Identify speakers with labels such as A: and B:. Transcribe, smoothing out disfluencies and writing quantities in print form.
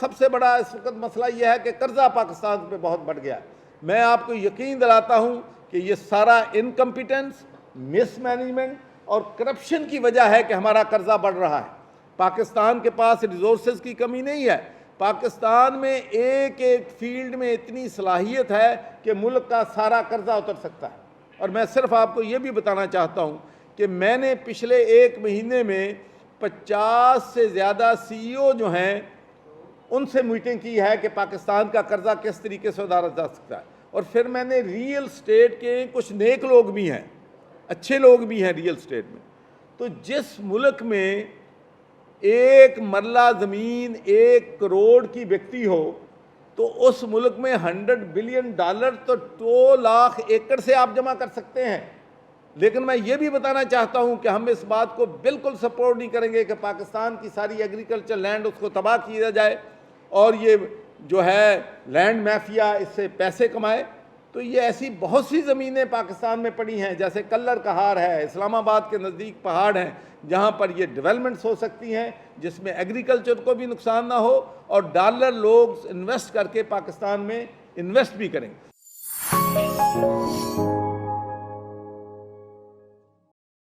A: सबसे बड़ा इस वक्त मसला यह है कि कर्जा पाकिस्तान पे बहुत बढ़ गया है। मैं आपको यकीन दिलाता हूँ कि ये सारा इनकम्पिटेंस, मिसमैनेजमेंट और करप्शन की वजह है कि हमारा कर्जा बढ़ रहा है। पाकिस्तान के पास रिसोर्सेज की कमी नहीं है। पाकिस्तान में एक एक फील्ड में इतनी सलाहियत है कि मुल्क का सारा कर्जा उतर सकता है। और मैं सिर्फ आपको ये भी बताना चाहता हूँ कि मैंने पिछले एक महीने में 50 से ज़्यादा CEO जो हैं उनसे मीटिंग की है कि पाकिस्तान का कर्जा किस तरीके से उतारा जा सकता है। और फिर मैंने रियल स्टेट के कुछ नेक लोग भी हैं, अच्छे लोग भी हैं रियल स्टेट में। तो जिस मुल्क में एक मरला ज़मीन 1 करोड़ की बिकती हो तो उस मुल्क में $100 बिलियन तो 2 लाख एकड़ से आप जमा कर सकते हैं। लेकिन मैं ये भी बताना चाहता हूँ कि हम इस बात को बिल्कुल सपोर्ट नहीं करेंगे कि पाकिस्तान की सारी एग्रीकल्चर लैंड उसको तबाह किया जाए और ये जो है लैंड माफिया इससे पैसे कमाए। तो ये ऐसी बहुत सी ज़मीनें पाकिस्तान में पड़ी हैं, जैसे कल्लर कहार है, इस्लामाबाद के नज़दीक पहाड़ हैं, जहाँ पर ये डेवलपमेंट्स हो सकती हैं जिसमें एग्रीकल्चर को भी नुकसान ना हो और डॉलर लोग इन्वेस्ट करके पाकिस्तान में इन्वेस्ट भी करेंगे।